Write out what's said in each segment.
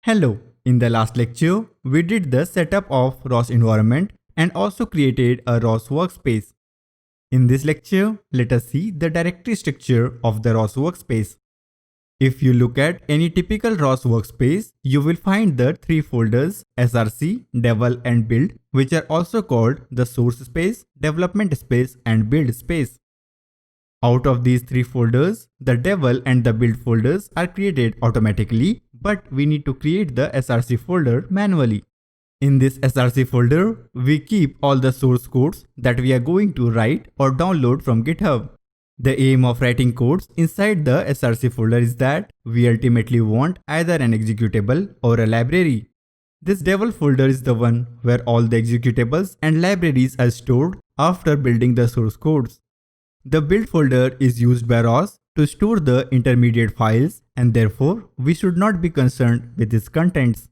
Hello, in the last lecture, we did the setup of ROS environment and also created a ROS workspace. In this lecture, let us see the directory structure of the ROS workspace. If you look at any typical ROS workspace, you will find the three folders src, devel and build, which are also called the source space, development space and build space. Out of these three folders, the devel and the build folders are created automatically, but we need to create the src folder manually. In this src folder, we keep all the source codes that we are going to write or download from GitHub. The aim of writing codes inside the src folder is that we ultimately want either an executable or a library. This devel folder is the one where all the executables and libraries are stored after building the source codes. The build folder is used by ROS to store the intermediate files, and therefore we should not be concerned with its contents.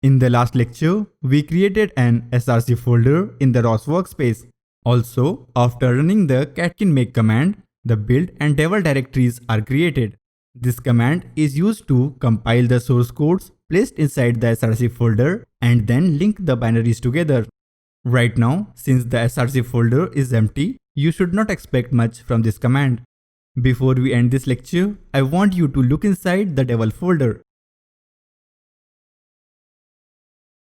In the last lecture, we created an src folder in the ROS workspace. Also, after running the catkin make command, the build and devel directories are created. This command is used to compile the source codes placed inside the src folder and then link the binaries together. Right now, since the src folder is empty, you should not expect much from this command. Before we end this lecture, I want you to look inside the devel folder.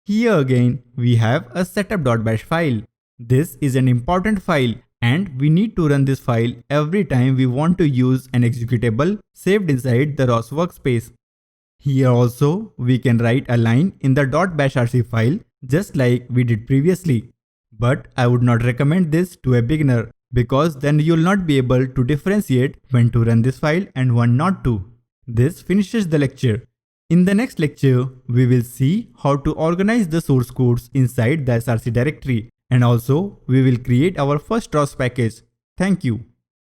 Here again, we have a setup.bash file. This is an important file and we need to run this file every time we want to use an executable saved inside the ROS workspace. Here also, we can write a line in the .bashrc file just like we did previously. But I would not recommend this to a beginner because then you'll not be able to differentiate when to run this file and when not to. This finishes the lecture. In the next lecture, we will see how to organize the source codes inside the src directory, and also we will create our first ROS package. Thank you.